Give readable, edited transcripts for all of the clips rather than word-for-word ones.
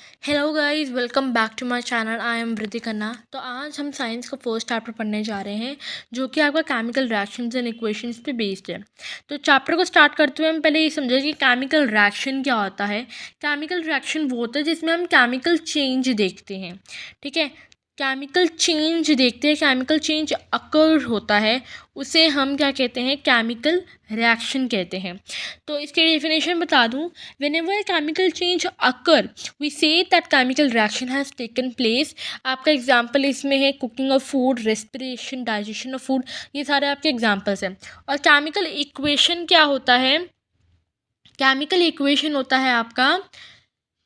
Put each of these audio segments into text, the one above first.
Hello guys, welcome back to my channel. I am Vriddhi Khanna. तो आज हम साइंस का फर्स्ट चैप्टर पढ़ने जा रहे हैं, जो कि आपका केमिकल रिएक्शंस एंड इक्वेशंस पे बेस्ड है। तो चैप्टर को स्टार्ट करते हुए हम पहले ये समझें कि केमिकल रिएक्शन क्या होता है। केमिकल रिएक्शन वो होता है जिसमें हम केमिकल चेंज देखते हैं। ठीक है, केमिकल चेंज देखते हैं, केमिकल चेंज अकर होता है, उसे हम क्या कहते हैं, केमिकल रिएक्शन कहते हैं। तो इसकी डेफिनेशन बता दूं, whenever chemical change occur we say that chemical reaction has taken place. आपका एग्जाम्पल इसमें है cooking of food, respiration, digestion of food, ये सारे आपके एग्जाम्पल्स हैं। और केमिकल इक्वेशन क्या होता है? केमिकल इक्वेशन होता है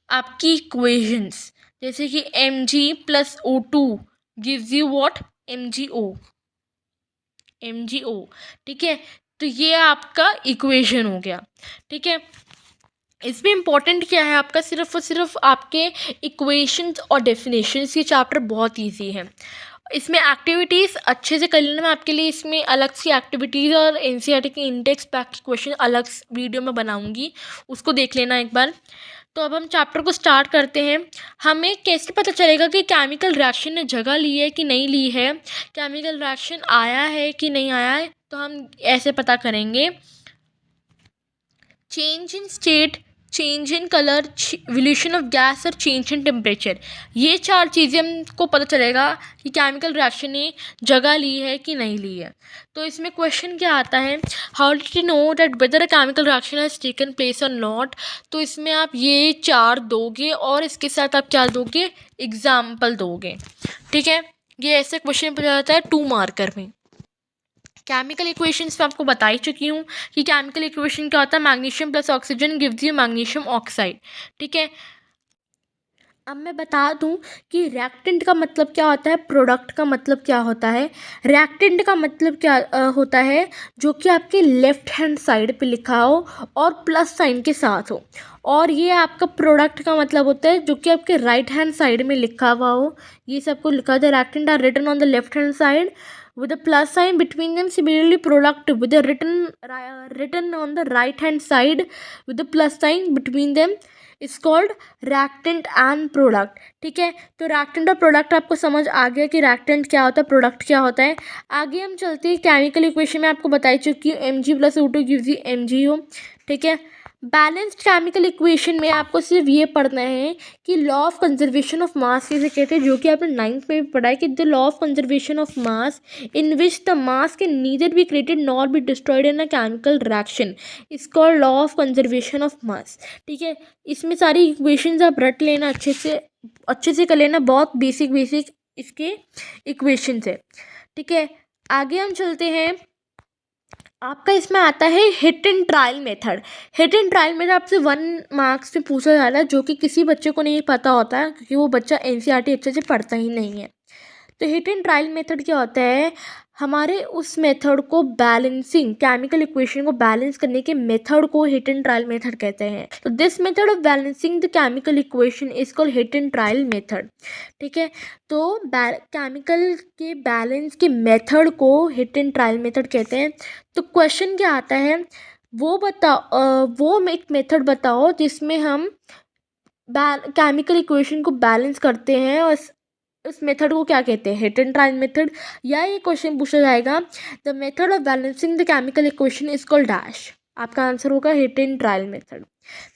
आपकी इक्वेशंस, जैसे कि Mg+O2 gives you what? MgO। ठीक है, तो ये आपका इक्वेशन हो गया। ठीक है, इसमें इम्पॉर्टेंट क्या है आपका, सिर्फ और सिर्फ आपके इक्वेशंस और डेफिनेशंस। ये चैप्टर बहुत इजी है। इसमें एक्टिविटीज़ अच्छे से कर लेना। मैं आपके लिए इसमें अलग सी एक्टिविटीज़ और एनसीईआरटी के इंडेक्स पैक क्वेश्चन अलग वीडियो में बनाऊंगी, उसको देख लेना एक बार। तो अब हम चैप्टर को स्टार्ट करते हैं। हमें कैसे पता चलेगा कि केमिकल रिएक्शन ने जगह ली है कि नहीं ली है, केमिकल रिएक्शन आया है कि नहीं आया है? तो हम ऐसे पता करेंगे, change in state, change in colour, evolution of gas और चेंज इन टेम्परेचर। ये चार चीज़ें हमको पता चलेगा कि केमिकल रिएक्शन ने जगह ली है कि नहीं ली है। तो इसमें क्वेश्चन क्या आता है, how did you know that whether a chemical reaction has taken place और नॉट। तो इसमें आप ये चार दोगे और इसके साथ आप क्या दोगे, एग्जाम्पल दोगे। ठीक है, ये ऐसे क्वेश्चन पूछा जाता है 2 मार्कर में। केमिकल इक्वेशंस मैं आपको बता ही चुकी हूँ कि केमिकल इक्वेशन क्या होता है, magnesium plus oxygen gives you magnesium oxide. ठीक है, अब मैं बता दूं कि रिएक्टेंट का मतलब क्या होता है, प्रोडक्ट का मतलब क्या होता है। रिएक्टेंट का मतलब क्या होता है, जो कि आपके लेफ्ट हैंड साइड पे लिखा हो और प्लस साइन के साथ हो। और ये आपका प्रोडक्ट का मतलब होता है जो कि आपके राइट हैंड साइड में लिखा हुआ हो। ये सबको लिखा होता है, reactant are written on the left hand side with a plus sign between them. Similarly, product with a written on the right hand side with a plus sign between them is called reactant and product. ठीक है, तो reactant और product आपको समझ आ गया कि reactant क्या होता है, product क्या होता है। आगे हम चलते हैं, केमिकल इक्वेशन में आपको बताई चुकी हूँ, Mg+O2 gives you MgO। ठीक है, बैलेंस्ड केमिकल इक्वेशन में आपको सिर्फ ये पढ़ना है कि law of conservation of mass किसे कहते हैं, जो कि आपने 9th में भी पढ़ा है कि the law of conservation of mass in which the mass can neither be created nor be destroyed in a chemical reaction is called law of conservation of mass. ठीक है, इसमें सारी इक्वेशंस आप रट लेना, अच्छे से कर लेना, बहुत बेसिक इसके इक्वेशंस है। ठीक है, आगे हम चलते हैं। आपका इसमें आता है hit and trial method. Hit and trial method आपसे 1 मार्क्स में पूछा जा रहा है, जो कि किसी बच्चे को नहीं पता होता है, क्योंकि वो बच्चा एनसीईआरटी अच्छे से पढ़ता ही नहीं है। तो हिट एंड ट्रायल मेथड क्या होता है, हमारे उस मेथड को बैलेंसिंग, केमिकल इक्वेशन को बैलेंस करने के मेथड को हिट एंड ट्रायल मेथड कहते हैं। तो this method of balancing the chemical equation is called hit and trial method. ठीक है, तो केमिकल के बैलेंस के मेथड को हिट एंड ट्रायल मेथड कहते हैं। तो क्वेश्चन क्या आता है, वो एक मेथड बताओ जिसमें हम केमिकल इक्वेशन को बैलेंस करते हैं, और उस मेथड को क्या कहते हैं, हिट एंड ट्रायल मेथड। या ये क्वेश्चन पूछा जाएगा, the method of balancing the chemical equation is called dash. आपका आंसर होगा हिट एंड ट्रायल मेथड।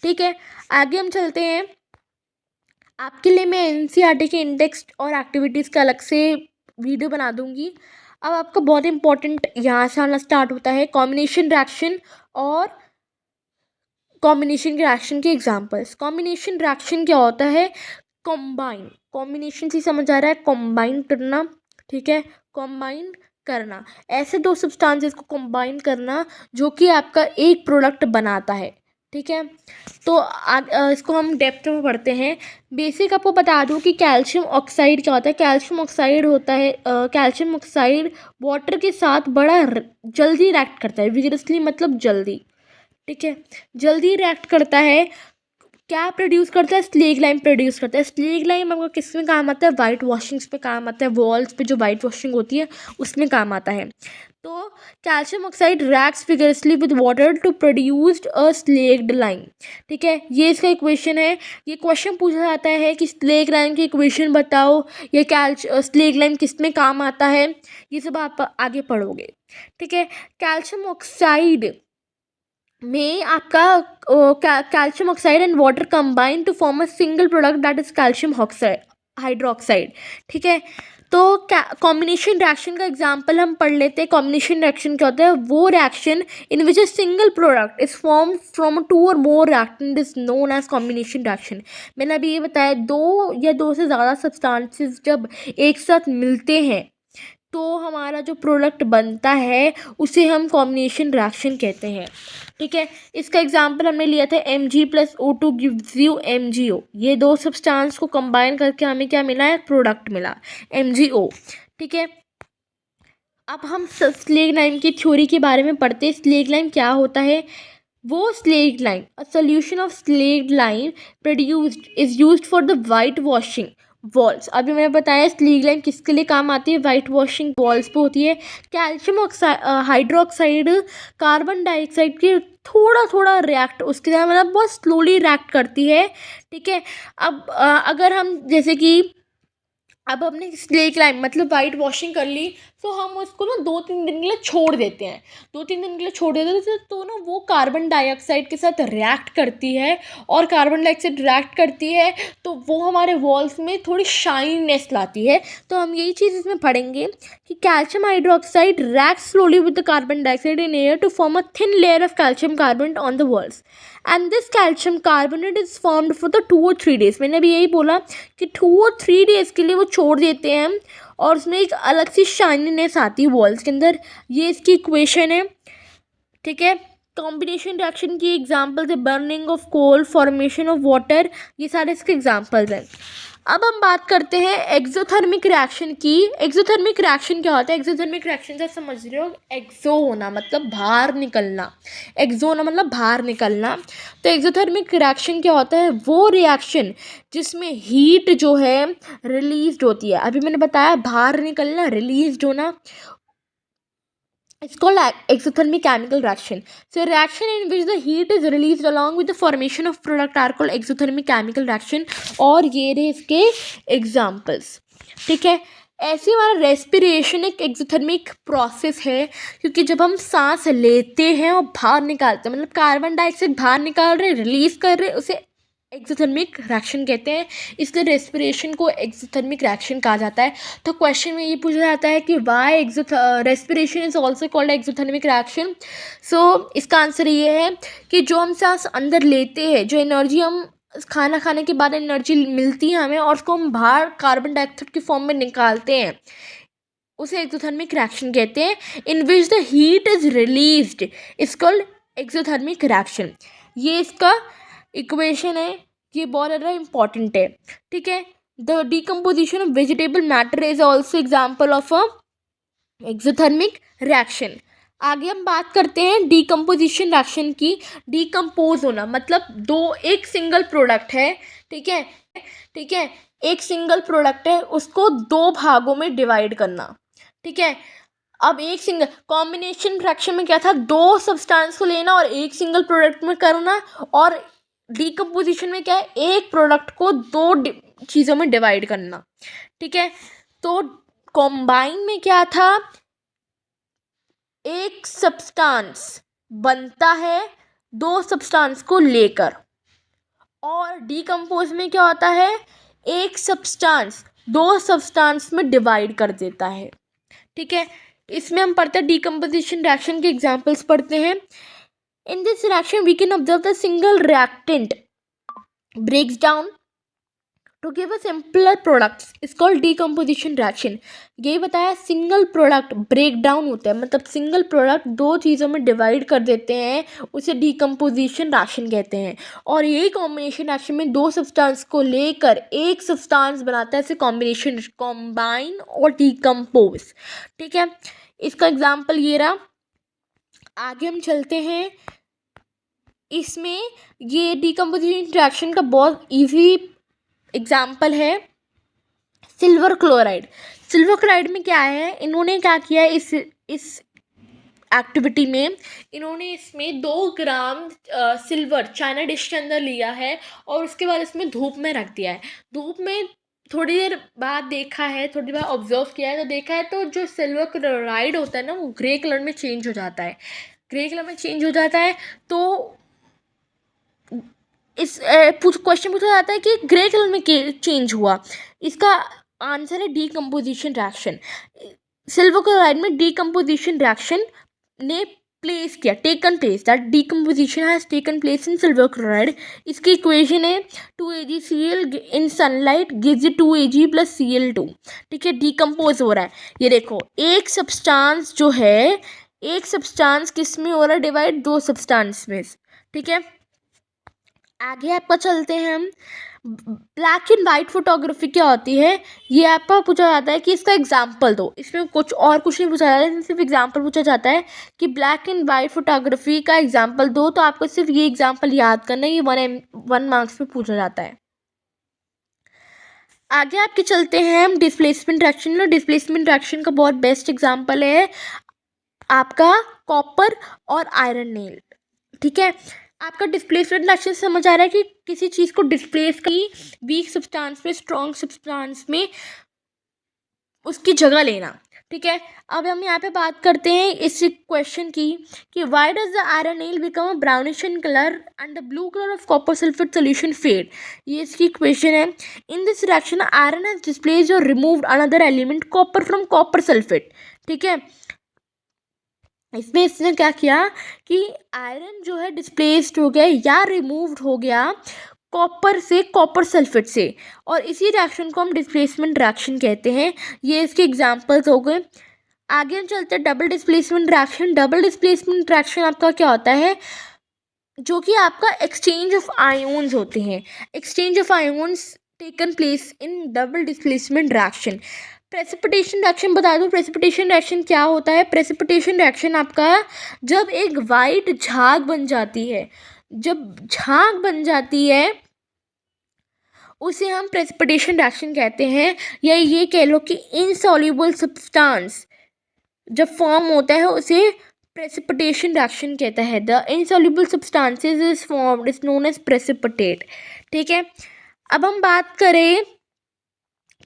ठीक है, आगे हम चलते हैं। आपके लिए मैं एनसीईआरटी के इंडेक्स और एक्टिविटीज़ का अलग से वीडियो बना दूंगी। अब आपका बहुत इंपॉर्टेंट यहाँ से आना स्टार्ट होता है, कॉम्बिनेशन रिएक्शन और कॉम्बिनेशन रिएक्शन के एग्जांपल्स। कॉम्बिनेशन रिएक्शन क्या होता है, कॉम्बाइन, कॉम्बिनेशन से समझ आ रहा है, कॉम्बाइन करना। ठीक है, कॉम्बाइन करना, ऐसे दो सब्सटेंसेस को कॉम्बाइन करना जो कि आपका एक प्रोडक्ट बनाता है। ठीक है, तो इसको हम डेप्थ में पढ़ते हैं। बेसिक आपको बता दूं कि कैल्शियम ऑक्साइड क्या होता है। कैल्शियम ऑक्साइड होता है, कैल्शियम ऑक्साइड वाटर के साथ बड़ा जल्दी रिएक्ट करता है, विगरसली मतलब जल्दी। ठीक है, जल्दी रिएक्ट करता है क्या प्रोड्यूस करता है, स्लेग लाइम प्रोड्यूस करता है। स्लेग लाइम आपको किस में काम आता है, वाइट वॉशिंग्स पे काम आता है, वॉल्स पे जो वाइट वॉशिंग होती है उसमें काम आता है। तो calcium oxide reacts vigorously with water to produced a slaked lime. ठीक है, ये इसका इक्वेशन है। ये क्वेश्चन पूछा जाता है कि स्लेग लाइम की इक्वेशन बताओ, या स्लेग लाइम किस में काम आता है, ये सब आप आगे पढ़ोगे। ठीक है, कैल्शियम ऑक्साइड में आपका calcium oxide and water combine to form a single product that is calcium oxide hydroxide. ठीक है, तो कॉम्बिनेशन रिएक्शन का एग्जांपल हम पढ़ लेते हैं। कॉम्बिनेशन रिएक्शन क्या होता है, वो reaction in which a single product is form from two और more reactant is known as combination reaction. मैंने अभी ये बताया, दो या दो से ज़्यादा सब्सटेंसेस जब एक साथ मिलते हैं तो हमारा जो प्रोडक्ट बनता है उसे हम कॉम्बिनेशन रिएक्शन कहते हैं। ठीक है, इसका एग्जांपल हमने लिया था Mg+O2 गिव्स यू MgO। ये दो सब्सटेंस को कंबाइन करके हमें क्या मिला है, प्रोडक्ट मिला MgO। ठीक है, अब हम स्लेग लाइम की थ्योरी के बारे में पढ़ते हैं। स्लेग लाइम क्या होता है, वो slaked lime a solution of slaked lime produced is used for the white washing walls. अभी मैंने बताया स्लेग लाइम किसके लिए काम आती है, वाइट वॉशिंग वॉल्स पे होती है। Calcium oxide hydroxide carbon dioxide के थोड़ा थोड़ा रिएक्ट उसके साथ, मतलब बहुत स्लोली रिएक्ट करती है। ठीक है, अब अगर हम जैसे कि अब हमने स्लेग लाइम मतलब वाइट वॉशिंग कर ली, तो हम उसको ना 2-3 दिन के लिए छोड़ देते हैं। 2-3 दिन के लिए छोड़ देते हैं तो ना वो कार्बन डाइऑक्साइड के साथ रिएक्ट करती है, और कार्बन डाइऑक्साइड रिएक्ट करती है तो वो हमारे वॉल्स में थोड़ी शाइननेस लाती है। तो हम यही चीज़ इसमें पढ़ेंगे कि calcium hydroxide reacts slowly with the carbon dioxide in air to form a thin layer of calcium carbonate on the walls, and this calcium carbonate is formed for the 2 or 3 days। मैंने भी यही बोला कि 2 or 3 days के लिए वो छोड़ देते हैं और उसमें एक अलग सी शाइनीनेस आती है वॉल्स के अंदर। ये इसकी इक्वेशन है। ठीक है, कॉम्बिनेशन रिएक्शन की एग्जांपल्स है burning of coal, formation of water, ये सारे इसके एग्जांपल्स हैं। अब हम बात करते हैं एक्सोथर्मिक रिएक्शन की। एक्सोथर्मिक रिएक्शन क्या होता है, एक्सोथर्मिक रिएक्शन से समझ रहे हो, एक्सो होना मतलब बाहर निकलना, एक्सो होना मतलब बाहर निकलना। तो एक्सोथर्मिक रिएक्शन क्या होता है, वो रिएक्शन जिसमें हीट जो है रिलीज होती है। अभी मैंने बताया बाहर निकलना, रिलीज होना, it's called exothermic chemical reaction. So a reaction in which the heat is released along with the formation of product are called exothermic chemical reaction। और ये रहे इसके एग्जाम्पल्स। ठीक है, ऐसे हमारा रेस्पिरेशन एक एक्सोथर्मिक प्रोसेस है, क्योंकि जब हम सांस लेते हैं और बाहर निकालते हैं, मतलब कार्बन डाइऑक्साइड बाहर निकाल रहे, रिलीज कर रहे, उसे एक्सोथर्मिक रिएक्शन कहते हैं। इसलिए रेस्पिरेशन को एक्सोथर्मिक रिएक्शन कहा जाता है। तो क्वेश्चन में ये पूछा जाता है कि why respiration is also called exothermic reaction. So इसका आंसर ये है कि जो हम सांस अंदर लेते हैं, जो एनर्जी हम खाना खाने के बाद एनर्जी मिलती है हमें, और उसको हम बाहर कार्बन डाइऑक्साइड के फॉर्म में निकालते हैं, उसे एक्सोथर्मिक रिएक्शन कहते हैं। In which the heat is released is called exothermic reaction. ये इसका इक्वेशन है, ये बहुत ज़्यादा इंपॉर्टेंट है। ठीक है, the decomposition of vegetable matter is also example of a exothermic reaction. आगे हम बात करते हैं डिकम्पोजिशन रिएक्शन की। डिकम्पोज होना मतलब एक सिंगल प्रोडक्ट है। ठीक है, ठीक है, एक सिंगल प्रोडक्ट है, उसको 2 भागों में डिवाइड करना। ठीक है, अब एक सिंगल कॉम्बिनेशन रिएक्शन में क्या था, 2 सब्सटेंस को लेना और एक सिंगल प्रोडक्ट में करना, और डिकम्पोजिशन में क्या है, एक प्रोडक्ट को 2 चीज़ों में डिवाइड करना। ठीक है, तो कॉम्बाइन में क्या था, एक सब्सटेंस बनता है 2 सब्सटेंस को लेकर, और डिकम्पोज में क्या होता है, एक सब्सटेंस 2 सब्सटेंस में डिवाइड कर देता है। ठीक है, इसमें हम पढ़ते हैं डिकम्पोजिशन रिएक्शन के एग्जांपल्स पढ़ते हैं। In this reaction we can observe the single reactant breaks down to give a simpler products is called decomposition reaction। ये बताया सिंगल प्रोडक्ट ब्रेक डाउन होता है, मतलब सिंगल प्रोडक्ट 2 चीज़ों में डिवाइड कर देते हैं, उसे डिकम्पोजिशन रिएक्शन कहते हैं। और यही कॉम्बिनेशन रिएक्शन में 2 सब्सटेंस को लेकर एक सब्सटेंस बनाता है, इसे कॉम्बिनेशन कॉम्बाइन और डिकम्पोज। ठीक है, इसका एग्जाम्पल ये रहा। आगे हम चलते हैं इसमें ये डीकम्पोजिशन रिएक्शन का बहुत इजी एग्जाम्पल है सिल्वर क्लोराइड। सिल्वर क्लोराइड में क्या है, इन्होंने क्या किया इस एक्टिविटी में, इन्होंने इसमें 2 ग्राम सिल्वर चाइना डिश के अंदर लिया है और उसके बाद इसमें धूप में रख दिया है। धूप में थोड़ी देर बाद देखा है, थोड़ी देर ऑब्जर्व किया है तो देखा है तो जो सिल्वर क्लोराइड होता है ना वो ग्रे कलर में चेंज हो जाता है। ग्रे कलर में चेंज हो जाता है तो इस क्वेश्चन पूछा जाता है कि ग्रे कलर में चेंज हुआ। इसका आंसर है डीकम्पोजिशन रिएक्शन। सिल्वर क्लोराइड में डीकम्पोजिशन रिएक्शन ने प्लेस किया, taken place, that decomposition has taken place in silver chloride. इसकी इक्वेशन है 2AgCl इन सनलाइट गिव्स 2Ag + Cl2। ठीक है, डीकम्पोज हो रहा है। ये देखो एक सब्सटेंस जो है, एक सब्सटेंस किस में हो रहा है डिवाइड, 2 सब्सटेंस में। ठीक है, आगे आपका चलते हैं हम। ब्लैक एंड वाइट फोटोग्राफी क्या होती है, ये आपका पूछा जाता है कि इसका एग्जाम्पल दो। इसमें कुछ नहीं पूछा जाता है, सिर्फ एग्जाम्पल पूछा जाता है कि ब्लैक एंड वाइट फोटोग्राफी का एग्जाम्पल दो। तो आपको सिर्फ ये एग्जाम्पल याद करना है, ये 1 मार्क्स पे पूछा जाता है। आगे आपके चलते हैं हम डिस्प्लेसमेंट रिएक्शन में। डिस्प्लेसमेंट रिएक्शन का बहुत बेस्ट एग्जाम्पल है आपका कॉपर और आयरन नेल। ठीक है, आपका डिस्प्लेसमेंट रिएक्शन समझ आ रहा है कि किसी चीज़ को डिस्प्लेस की वीक सब्सटेंस में स्ट्रॉन्ग सब्सटेंस में उसकी जगह लेना। ठीक है, अब हम यहाँ पे बात करते हैं इस क्वेश्चन की कि why does the iron nail become a brownish in colour and the blue colour of copper sulphate solution fade. ये इसकी क्वेश्चन है। In this reaction iron has displaced और removed another element copper from copper sulphate. ठीक है, इसमें इसने क्या किया कि आयरन जो है डिस्प्लेस्ड हो गया या रिमूव्ड हो गया कॉपर से, कॉपर सल्फेट से, और इसी रिएक्शन को हम डिस्प्लेसमेंट रिएक्शन कहते हैं। ये इसके एग्जांपल्स हो गए। आगे हम चलते हैं double displacement reaction. Double displacement reaction आपका क्या होता है, जो कि आपका एक्सचेंज ऑफ आयोन्स होते हैं। Exchange of ions taken place in double displacement reaction. Precipitation reaction बता दूं, प्रेसिपिटेशन रिएक्शन क्या होता है। प्रेसिपिटेशन रिएक्शन आपका जब एक वाइट झाग बन जाती है, जब झाग बन जाती है उसे हम प्रेसिपिटेशन रिएक्शन कहते हैं। या ये कह लो कि इनसॉल्युबल सब्सटेंस जब फॉर्म होता है उसे प्रेसिपिटेशन रिएक्शन कहता है। The insoluble substances is formed is known as precipitate. ठीक है, अब हम बात करें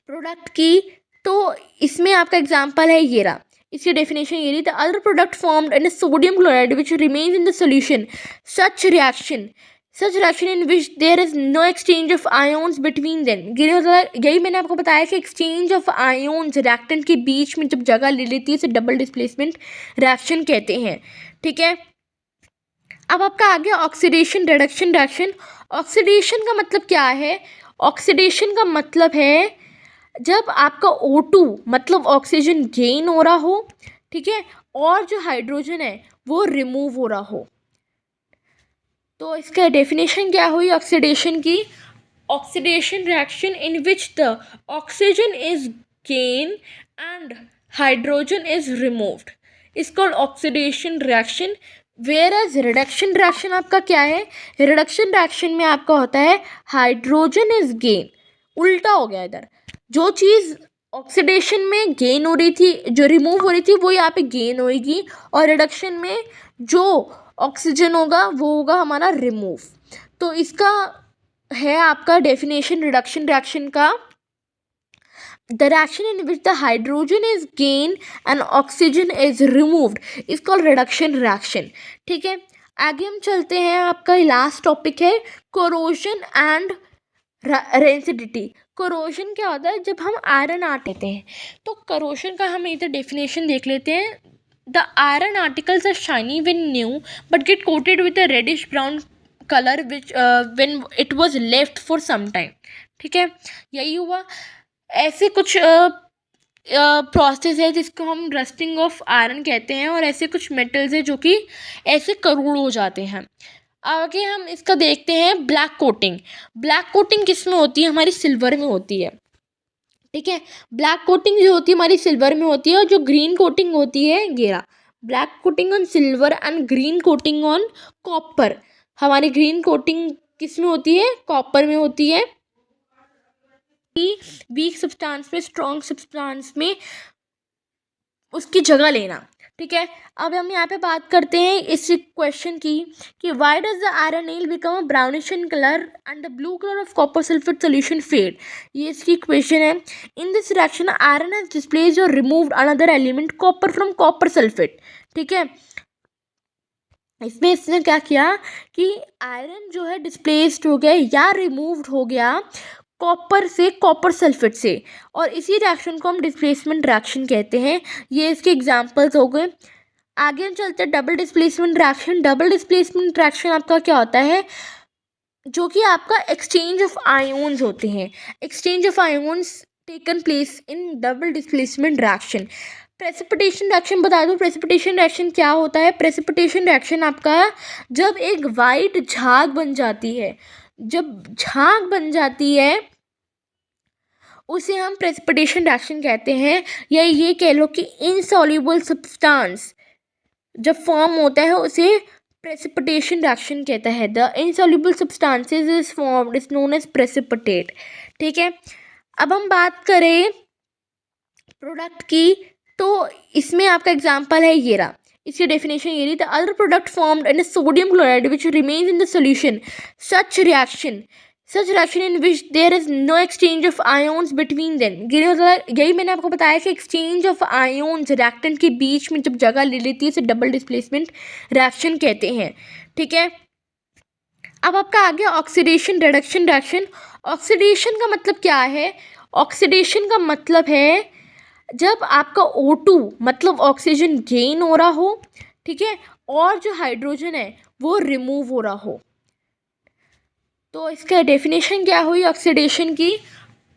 प्रोडक्ट की तो इसमें आपका एग्जांपल है ये रहा, इसकी डेफिनेशन ये रही। The other product formed in sodium chloride which remains in the solution such reaction in which there is no exchange of ions between them. यही मैंने आपको बताया कि एक्सचेंज ऑफ आयोन्स रिएक्टेंट के बीच में जब जगह ले लेती है इसे डबल डिस्प्लेसमेंट रिएक्शन कहते हैं। ठीक है, अब आपका आगे ऑक्सीडेशन रिडक्शन रिएक्शन। ऑक्सीडेशन का मतलब क्या है, ऑक्सीडेशन का मतलब है जब आपका O2 मतलब ऑक्सीजन गेन हो रहा हो, ठीक है, और जो हाइड्रोजन है वो रिमूव हो रहा हो। तो इसका डेफिनेशन क्या हुई ऑक्सीडेशन की, oxidation reaction in which the oxygen is gain and hydrogen is removed is called oxidation reaction. Whereas reduction reaction आपका क्या है, रिडक्शन रिएक्शन में आपका होता है हाइड्रोजन इज गेन, उल्टा हो गया इधर। जो चीज़ ऑक्सीडेशन में गेन हो रही थी, जो रिमूव हो रही थी, वो यहाँ पे गेन होएगी, और रिडक्शन में जो ऑक्सीजन होगा वो होगा हमारा रिमूव। तो इसका है आपका डेफिनेशन रिडक्शन रिएक्शन का, the reaction in which the hydrogen is gain and oxygen is removed is called reduction reaction. ठीक है, आगे हम चलते हैं, आपका लास्ट टॉपिक है कोरोजन एंड रेंसिडिटी। कोरोजन क्या होता है, जब हम आयरन आर्ट लेते हैं तो कोरोजन का हम इधर डेफिनेशन देख लेते हैं। The iron articles are shiny when new but get coated with a reddish brown colour which when it was left for some time. ठीक है, यही हुआ। ऐसे कुछ प्रोसेस है जिसको हम रस्टिंग ऑफ आयरन कहते हैं, और ऐसे कुछ मेटल्स है जो कि ऐसे करोड़ हो जाते हैं। आगे हम इसका देखते हैं ब्लैक कोटिंग। ब्लैक कोटिंग किस में होती है, हमारी सिल्वर में होती है। ठीक है, ब्लैक कोटिंग जो होती है हमारी सिल्वर में होती है, और जो ग्रीन कोटिंग होती है गेरा, black coating on silver and green coating on copper हमारी ग्रीन कोटिंग किस में होती है, कॉपर में होती है। वीक सब्सटेंस में स्ट्रॉन्ग सब्सटेंस में उसकी जगह लेना, ठीक है। अब हम यहाँ पे बात करते हैं इस क्वेश्चन की कि why does the iron nail become a brownish in colour and the blue colour of copper sulphate solution fade. ये इसकी क्वेश्चन है। In this reaction iron has displaced और removed another element copper from copper sulphate, ठीक है। इसमें इसने क्या किया कि आयरन जो है डिस्प्लेस्ड हो गया या रिमूव्ड हो गया कॉपर से, कॉपर सल्फेट से, और इसी रिएक्शन को हम डिस्प्लेसमेंट रिएक्शन कहते हैं। ये इसके एग्जांपल्स हो गए। आगे हम चलते हैं double displacement reaction. Double displacement reaction आपका क्या होता है, जो कि आपका एक्सचेंज ऑफ आयोन्स होते हैं। Exchange of ions taken place in double displacement reaction. Precipitation reaction बता दूं, प्रेसिपिटेशन रिएक्शन क्या होता है। प्रेसिपिटेशन रिएक्शन आपका जब एक वाइट झाग बन जाती है, जब झाग बन जाती है उसे हम प्रेसिपिटेशन रिएक्शन कहते हैं। या ये कह लो कि इनसॉल्युबल सब्सटेंस जब फॉर्म होता है उसे प्रेसिपिटेशन रिएक्शन कहता है। The insoluble substances is formed is known as precipitate, ठीक है। अब हम बात करें प्रोडक्ट की, तो इसमें आपका एग्जांपल है ये रहा। इसकी डेफिनेशन ये रही, the other product formed in sodium chloride which remains in the solution such reaction in which there is no exchange of ions between them. यही मैंने आपको बताया कि एक्सचेंज ऑफ आयोन्स रिएक्टेंट के बीच में जब जगह ले लेती है इसे डबल डिस्प्लेसमेंट रिएक्शन कहते हैं, ठीक है। अब आपका आगे ऑक्सीडेशन रिडक्शन रिएक्शन। ऑक्सीडेशन का मतलब क्या है, ऑक्सीडेशन का मतलब है जब आपका O2 मतलब ऑक्सीजन गेन हो रहा हो, ठीक है, और जो हाइड्रोजन है वो रिमूव हो रहा हो। तो इसका डेफिनेशन क्या हुई ऑक्सीडेशन की,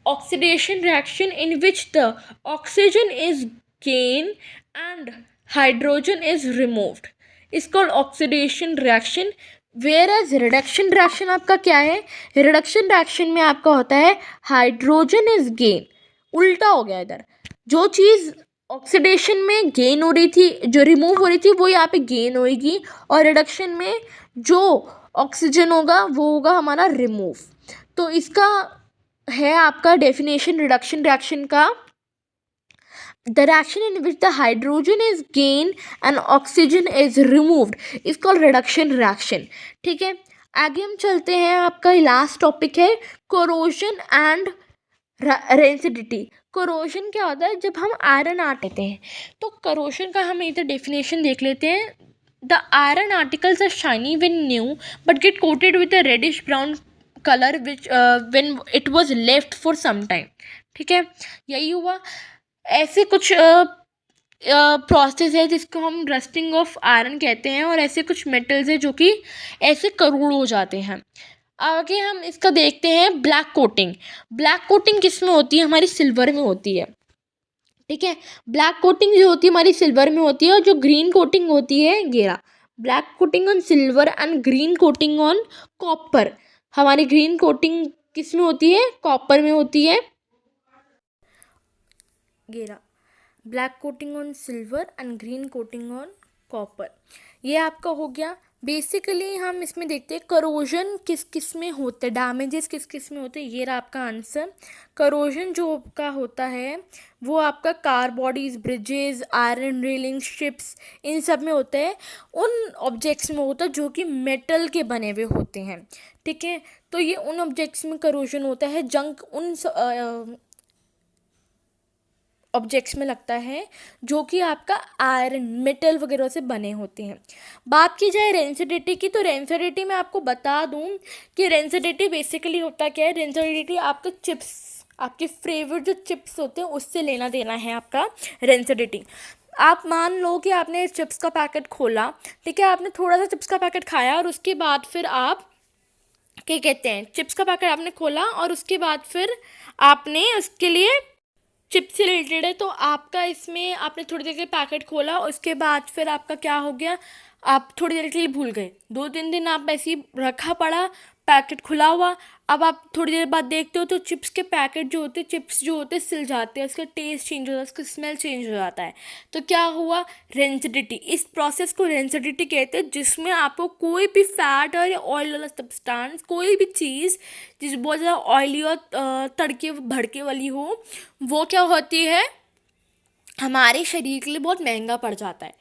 oxidation reaction in which the oxygen is gain and hydrogen is removed is called oxidation reaction. Whereas reduction reaction आपका क्या है, रिडक्शन रिएक्शन में आपका होता है हाइड्रोजन इज गेन, उल्टा हो गया इधर। जो चीज़ ऑक्सीडेशन में गेन हो रही थी, जो रिमूव हो रही थी, वो यहाँ पे गेन होएगी, और रिडक्शन में जो ऑक्सीजन होगा वो होगा हमारा रिमूव। तो इसका है आपका डेफिनेशन रिडक्शन रिएक्शन का, the reaction in which the hydrogen is gain and oxygen is removed is called reduction reaction, ठीक है। आगे हम चलते हैं, आपका लास्ट टॉपिक है कोरोजन एंड रेंसिडिटी। कोरोजन क्या होता है, जब हम आयरन आते हैं तो कोरोजन का हम इधर डेफिनेशन देख लेते हैं। The iron articles are shiny when new but get coated with a reddish brown colour which when it was left for some time, ठीक है। यही हुआ। ऐसे कुछ प्रोसेस है जिसको हम रस्टिंग ऑफ आयरन कहते हैं, और ऐसे कुछ मेटल्स है जो कि ऐसे करोड़ हो जाते हैं। आगे हम इसका देखते हैं ब्लैक कोटिंग। ब्लैक कोटिंग किस में होती है, हमारी सिल्वर में होती है, ठीक है। ब्लैक कोटिंग जो होती है हमारी सिल्वर में होती है, और जो ग्रीन कोटिंग होती है गेरा, black coating on silver and green coating on copper. हमारी ग्रीन कोटिंग किस में होती है, कॉपर में होती है गेरा। Black coating on silver and green coating on copper, ये आपका हो गया। बेसिकली हम इसमें देखते हैं करोजन किस किस में होते हैं, डैमेजेस किस किस में होते हैं। ये रहा आपका आंसर। करोजन जो का होता है वो आपका car bodies, bridges, iron railing, ships, इन सब में होता है। उन ऑब्जेक्ट्स में होता है जो कि मेटल के बने हुए होते हैं, ठीक है। तो ये उन ऑब्जेक्ट्स में करोजन होता है। जंक उन ऑब्जेक्ट्स में लगता है जो कि आपका आयरन, मेटल वगैरह से बने होते हैं। बात की जाए रेंसिडिटी की, तो रेंसिडिटी मैं आपको बता दूं कि रेंसिडिटी बेसिकली होता क्या है। रेंसिडिटी आपका चिप्स, आपके फेवरेट जो चिप्स होते हैं उससे लेना देना है आपका रेंसिडिटी। आप मान लो कि आपने चिप्स का पैकेट खोला, ठीक है, आपने थोड़ा सा चिप्स का पैकेट खाया, और उसके बाद फिर आप क्या कहते हैं, चिप्स का पैकेट आपने खोला और उसके बाद फिर आपने उसके लिए चिप्स से रिलेटेड है, तो आपका इसमें आपने थोड़ी देर के पैकेट खोला, उसके बाद फिर आपका क्या हो गया, आप थोड़ी देर के लिए भूल गए, 2-3 दिन आप ऐसे ही रखा पड़ा, पैकेट खुला हुआ, अब आप थोड़ी देर बाद देखते हो तो चिप्स के पैकेट जो होते हैं, चिप्स जो होते हैं सिल जाते हैं, उसका टेस्ट चेंज हो जाता है, उसका स्मेल चेंज हो जाता है। तो क्या हुआ, रेंसिडिटी। इस प्रोसेस को रेंसिडिटी कहते हैं, जिसमें आपको कोई भी फैट और ऑयल वाला सब्सटेंस, कोई भी चीज़ जिस बहुत ज़्यादा ऑयली और तड़के भड़के वाली हो, वो क्या होती है, हमारे शरीर के लिए बहुत महंगा पड़ जाता है।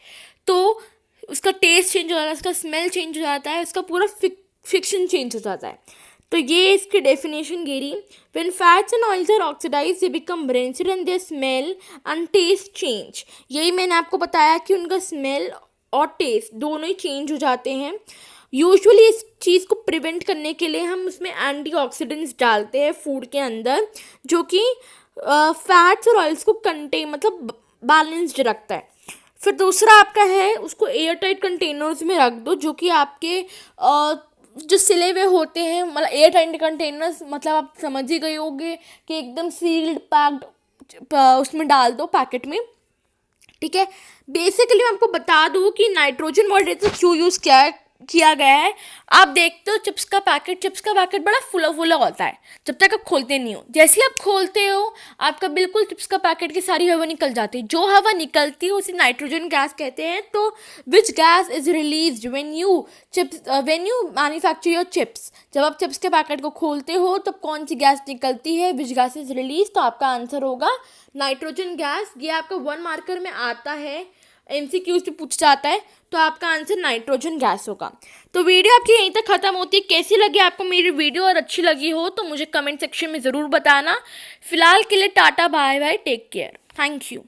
तो उसका टेस्ट चेंज हो जाता है, उसका स्मेल चेंज हो जाता है, उसका पूरा फिक्शन चेंज हो जाता है। तो ये इसकी डेफिनेशन गिरी, when fats and oils are oxidise they become rancid and their smell and taste change. यही मैंने आपको बताया कि उनका स्मेल और टेस्ट दोनों ही चेंज हो जाते हैं। यूजुअली इस चीज़ को प्रिवेंट करने के लिए हम उसमें एंटीऑक्सीडेंट्स डालते हैं फूड के अंदर, जो कि फैट्स और ऑयल्स को मतलब बैलेंस्ड रखता है। फिर दूसरा आपका है, उसको एयर टाइट कंटेनर्स में रख दो, जो कि आपके जो सिले हुए होते हैं, मतलब एयर टाइट कंटेनर्स, मतलब आप समझ ही गए होंगे कि एकदम सील्ड पैक्ड उसमें डाल दो पैकेट में, ठीक है। बेसिकली मैं आपको बता दूँ कि नाइट्रोजन मॉडरेटर क्यों यूज़ किया गया है। आप देखते हो चिप्स का पैकेट बड़ा फुला फुला होता है जब तक आप खोलते नहीं हो। जैसे ही आप खोलते हो, आपका बिल्कुल चिप्स का पैकेट की सारी हवा निकल जाती है। जो हवा निकलती है उसे नाइट्रोजन गैस कहते हैं। तो which gas is released when you manufacture your chips. जब आप चिप्स के पैकेट को खोलते हो तब कौन सी गैस निकलती है, विच गैस इज रिलीज, तो आपका आंसर होगा नाइट्रोजन गैस। ये आपका 1 मार्कर में आता है, MCQs पे पूछा जाता है, तो आपका आंसर नाइट्रोजन गैस होगा। तो वीडियो आपकी यहीं तक ख़त्म होती है। कैसी लगी आपको मेरी वीडियो, और अच्छी लगी हो तो मुझे कमेंट सेक्शन में ज़रूर बताना। फिलहाल के लिए tata, bye bye, take care, thank you.